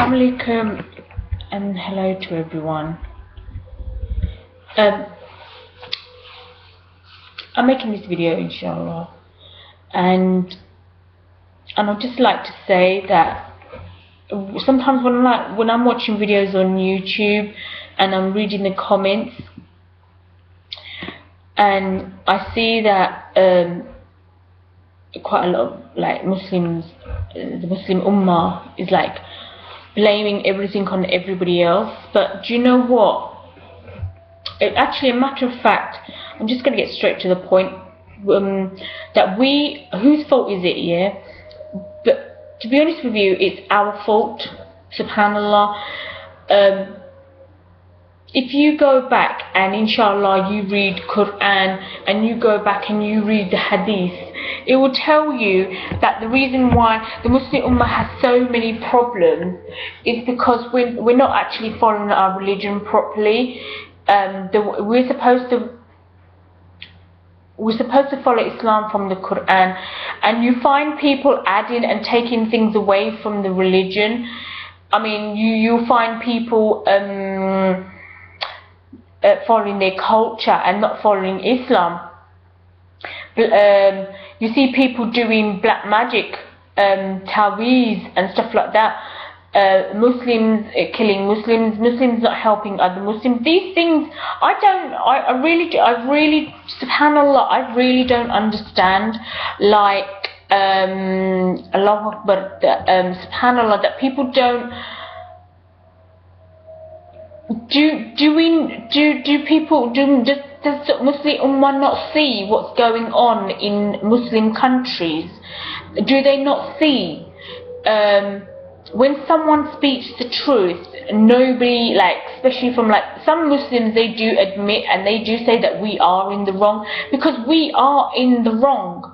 Assalamu alaikum and hello to everyone. I'm making this video inshallah, and I'd just like to say that sometimes when I'm watching videos on YouTube and I'm reading the comments and I see that quite a lot of Muslims, the Muslim Ummah is blaming everything on everybody else. But do you know what? Actually, a matter of fact, I'm just going to get straight to the point. Whose fault is it? Yeah, but to be honest with you, it's our fault. Subhanallah. If you go back and inshallah you read Quran and you go back and you read the Hadith, it will tell you that the reason why the Muslim Ummah has so many problems is because we're not actually following our religion properly. We're supposed to follow Islam from the Quran, and you find people adding and taking things away from the religion. I mean, you find people following their culture and not following Islam. You see people doing black magic, taweez and stuff like that. Muslims killing Muslims not helping other Muslims. These things, I really, subhanallah, I really don't understand. Allahu Akbar, subhanallah, that people don't. Does the Muslim Ummah not see what's going on in Muslim countries? Do they not see? When someone speaks the truth, nobody, especially from some Muslims, they do admit and they do say that we are in the wrong, because we are in the wrong.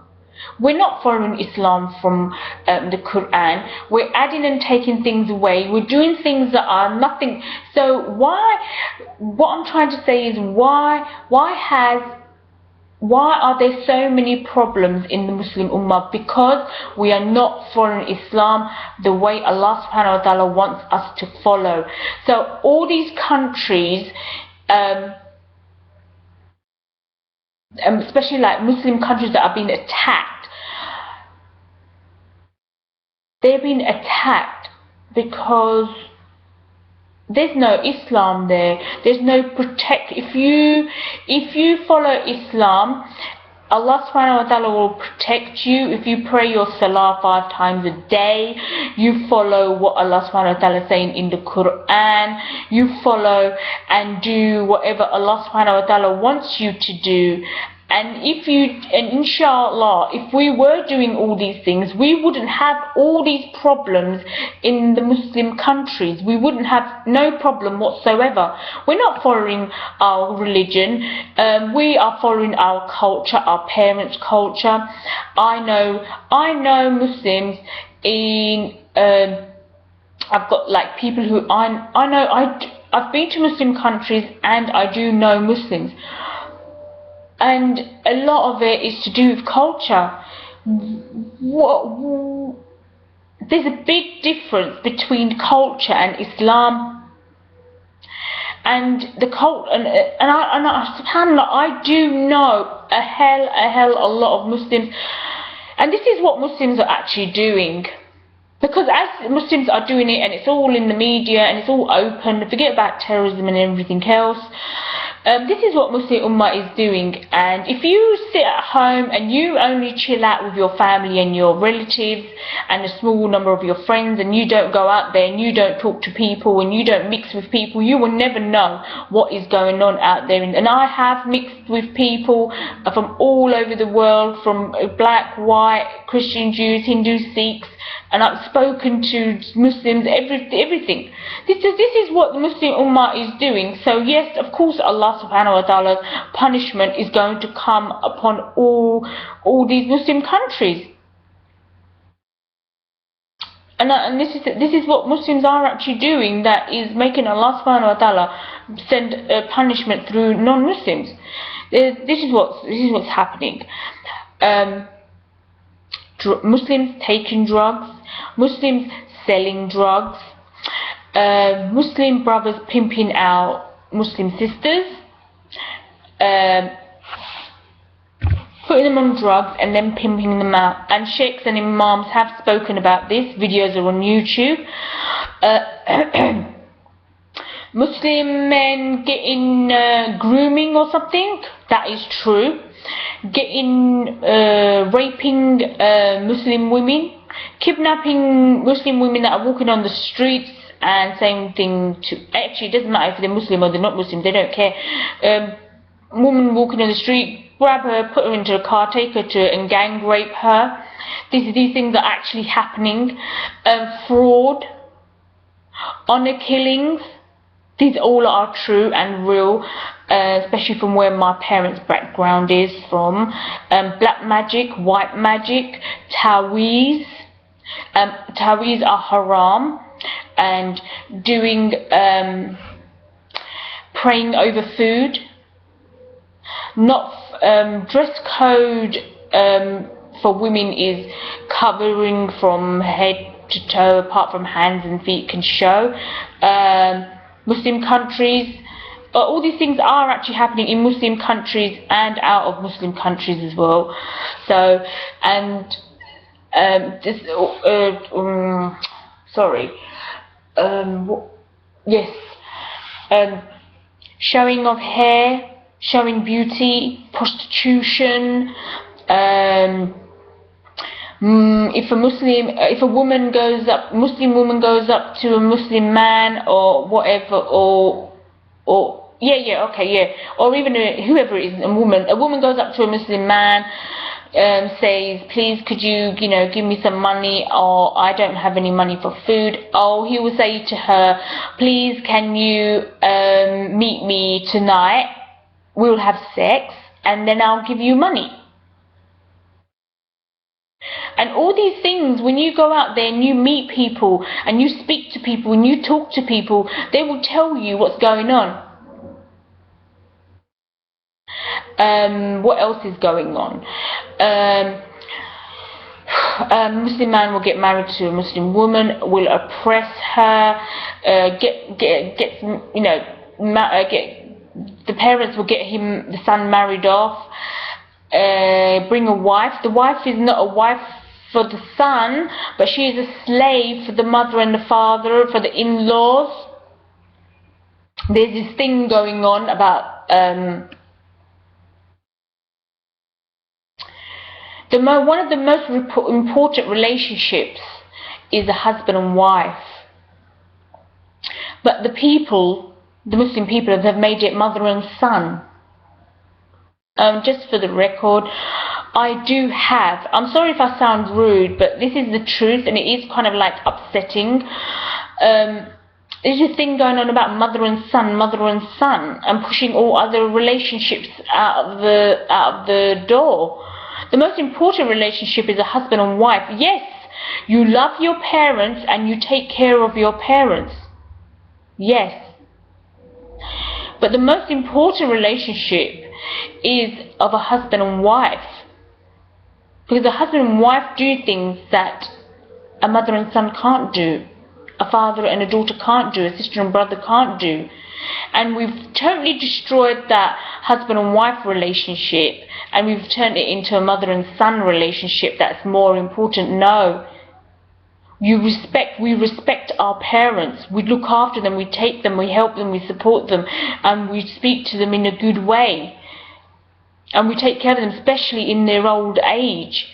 We're not following Islam from the Quran. We're adding and taking things away. We're doing things that are nothing. So what I'm trying to say is why are there so many problems in the Muslim Ummah? Because we are not following Islam the way Allah subhanahu wa ta'ala wants us to follow. So all these countries, especially Muslim countries that are being attacked, they're being attacked because there's no Islam there. There's no protect. If you follow Islam, Allah subhanahu wa ta'ala will protect you. If you pray your salah 5 times a day, you follow what Allah subhanahu wa ta'ala is saying in the Quran, you follow and do whatever Allah subhanahu wa ta'ala wants you to do. And inshallah, if we were doing all these things, we wouldn't have all these problems in the Muslim countries. We wouldn't have no problem whatsoever. We're not following our religion. We are following our culture, our parents' culture. I know Muslims in. I've got people who I know. I've been to Muslim countries and I do know Muslims. And a lot of it is to do with culture. There's a big difference between culture and Islam. And the culture, and subhanallah, I do know a hell a lot of Muslims, and this is what Muslims are actually doing. Because as Muslims are doing it, and it's all in the media and it's all open, forget about terrorism and everything else. This is what Muslim Ummah is doing, and if you sit at home and you only chill out with your family and your relatives and a small number of your friends, and you don't go out there and you don't talk to people and you don't mix with people, you will never know what is going on out there. And I have mixed with people from all over the world, from black, white, Christian, Jews, Hindus, Sikhs, and I've spoken to Muslims, everything. This is what the Muslim Ummah is doing. So yes, of course, Allah subhanahu wa ta'ala's punishment is going to come upon all these Muslim countries. And this is what Muslims are actually doing, that is making Allah subhanahu wa ta'ala send punishment through non-Muslims. This is what's happening. Muslims taking drugs, Muslims selling drugs, Muslim brothers pimping out Muslim sisters, putting them on drugs and then pimping them out. And sheikhs and imams have spoken about this. Videos are on YouTube. Muslim men getting grooming or something, that is true. Getting raping Muslim women, kidnapping Muslim women that are walking on the streets and saying things to, actually it doesn't matter if they're Muslim or they're not Muslim, they don't care. Woman walking on the street, grab her, put her into a car, take her to and gang rape her. These things are actually happening. Fraud, honor killings, these all are true and real, especially from where my parents' background is from. Black magic, white magic, taweez. Taweez are haram, and doing praying over food. Not dress code for women is covering from head to toe, apart from hands and feet can show. Muslim countries, all these things are actually happening in Muslim countries and out of Muslim countries as well. So, and showing of hair, showing beauty, prostitution. If a woman goes up, Muslim woman goes up to a Muslim man or whatever, or even whoever it is, a woman goes up to a Muslim man, says, please could you give me some money, or I don't have any money for food. Oh, he will say to her, please can you meet me tonight, we'll have sex and then I'll give you money. And all these things, when you go out there and you meet people and you speak to people and you talk to people, they will tell you what's going on. What else is going on? A Muslim man will get married to a Muslim woman, will oppress her, the parents will get the son married off, bring a wife. The wife is not a wife for the son, but she is a slave for the mother and the father, for the in-laws. There's this thing going on about one of the most important relationships is a husband and wife. But the Muslim people have made it mother and son. Just for the record, I'm sorry if I sound rude, but this is the truth and it is kind of like upsetting. There's a thing going on about mother and son, and pushing all other relationships out of the door. The most important relationship is a husband and wife. Yes, you love your parents and you take care of your parents. Yes. But the most important relationship is of a husband and wife. Because a husband and wife do things that a mother and son can't do, a father and a daughter can't do, a sister and brother can't do. And we've totally destroyed that husband and wife relationship, and we've turned it into a mother and son relationship that's more important. No. We respect our parents, we look after them, we take them, we help them, we support them, and we speak to them in a good way. And we take care of them, especially in their old age,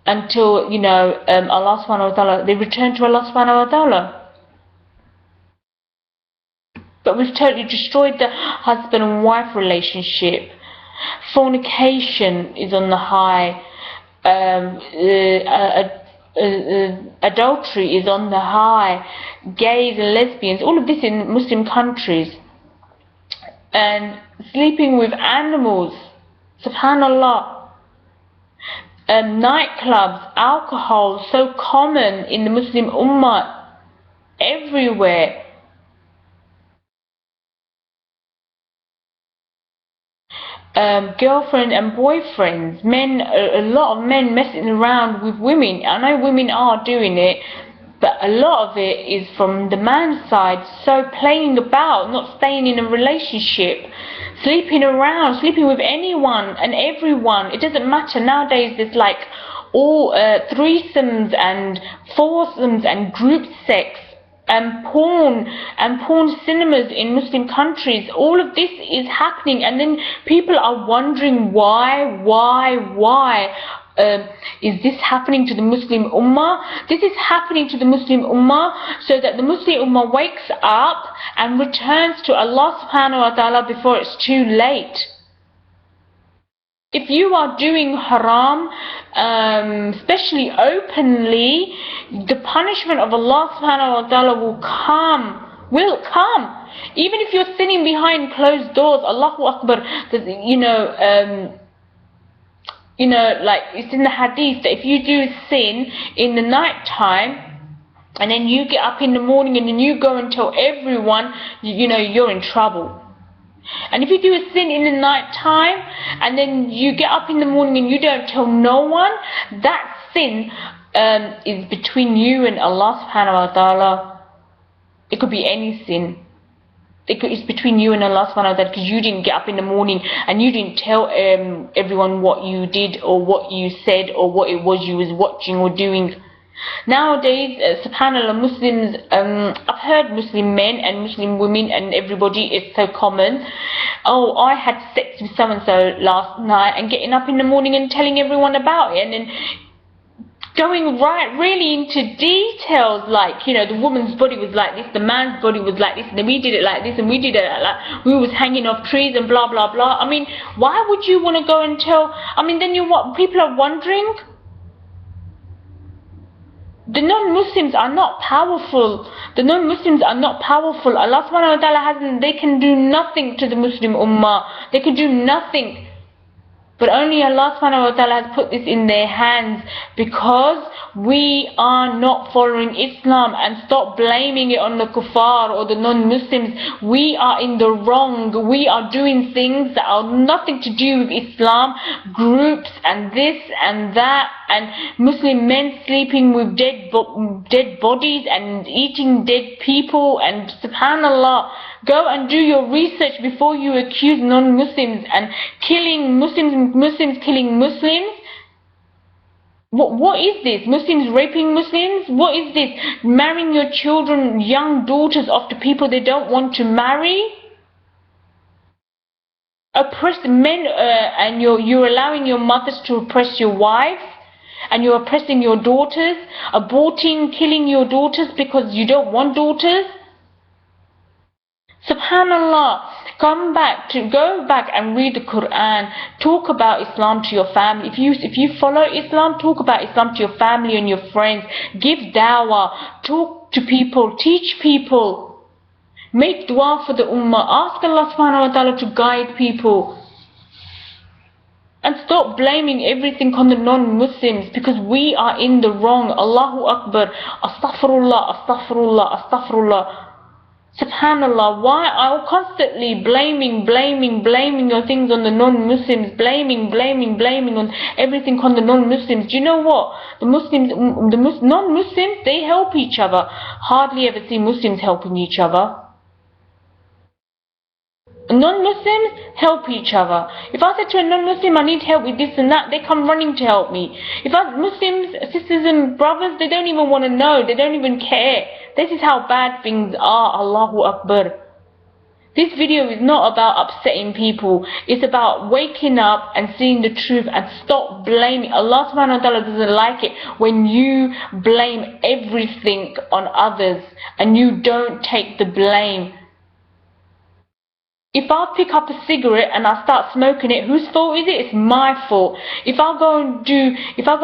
until, Allah subhanahu wa ta'ala, they return to Allah subhanahu wa ta'ala. But we've totally destroyed the husband and wife relationship. Fornication is on the high. Adultery is on the high. Gays and lesbians, all of this in Muslim countries. And sleeping with animals. Subhanallah. Nightclubs, alcohol, so common in the Muslim Ummah, everywhere. Girlfriend and boyfriends, a lot of men messing around with women. I know women are doing it, But a lot of it is from the man's side, so playing about, not staying in a relationship, sleeping around, sleeping with anyone and everyone. It doesn't matter. Nowadays there's like all threesomes and foursomes and group sex and porn cinemas in Muslim countries. All of this is happening, and then people are wondering why is this happening to the Muslim Ummah? This is happening to the Muslim Ummah so that the Muslim Ummah wakes up and returns to Allah subhanahu wa ta'ala before it's too late. If you are doing haram, especially openly, the punishment of Allah subhanahu wa ta'ala will come. Even if you're sinning behind closed doors, Allahu Akbar, like it's in the hadith that if you do sin in the night time, and then you get up in the morning and then you go and tell everyone, you're in trouble. And if you do a sin in the night time and then you get up in the morning and you don't tell no one, that sin is between you and Allah subhanahu wa ta'ala. It could be any sin. It's between you and Allah subhanahu wa ta'ala, because you didn't get up in the morning and you didn't tell everyone what you did or what you said or what it was you was watching or doing. Nowadays, subhanallah, Muslims, I've heard Muslim men and Muslim women and everybody, it's so common. Oh, I had sex with so-and-so last night, and getting up in the morning and telling everyone about it, and then going really into details, like, the woman's body was like this, the man's body was like this, and then we did it like this, and we did it like we was hanging off trees and blah blah blah. I mean, why would you want to go and tell? I mean, then people are wondering. The non-Muslims are not powerful. Allah subhanahu wa ta'ala they can do nothing to the Muslim Ummah. They can do nothing. But only Allah subhanahu wa ta'ala has put this in their hands, because we are not following Islam. And stop blaming it on the kuffar or the non-Muslims. We are in the wrong. We are doing things that are nothing to do with Islam. Groups and this and that, and Muslim men sleeping with dead bodies and eating dead people, and subhanallah. Go and do your research before you accuse non-Muslims and killing Muslims killing Muslims. What is this? Muslims raping Muslims? What is this? Marrying your children, young daughters, off to people they don't want to marry? Oppressed men, and you're allowing your mothers to oppress your wives, and you're oppressing your daughters, aborting, killing your daughters because you don't want daughters. Subhanallah, go back and read the Quran. Talk about Islam to your family. If you follow Islam, talk about Islam to your family and your friends. Give dawah, talk to people, teach people. Make dua for the ummah. Ask Allah subhanahu wa ta'ala to guide people. And stop blaming everything on the non-Muslims, because we are in the wrong. Allahu Akbar. Astaghfirullah, astaghfirullah, astaghfirullah. Subhanallah, why are constantly blaming your things on the non-Muslims, blaming on everything on the non-Muslims? Do you know what? The non-Muslims, they help each other. Hardly ever see Muslims helping each other. Non-Muslims help each other. If I said to a non-Muslim, I need help with this and that, they come running to help me. If Muslims, sisters and brothers, they don't even want to know, they don't even care. This is how bad things are. Allahu Akbar. This video is not about upsetting people. It's about waking up and seeing the truth, and stop blaming. Allah subhanahu wa ta'ala doesn't like it when you blame everything on others and you don't take the blame. If I pick up a cigarette and I start smoking it, whose fault is it? It's my fault. If I go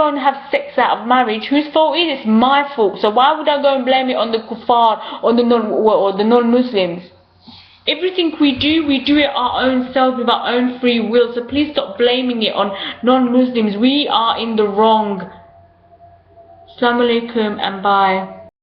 and have sex out of marriage, whose fault is it? It's my fault. So why would I go and blame it on the kuffar or the non-Muslims? Everything we do it our own selves with our own free will. So please stop blaming it on non-Muslims. We are in the wrong. Assalamu alaikum and bye.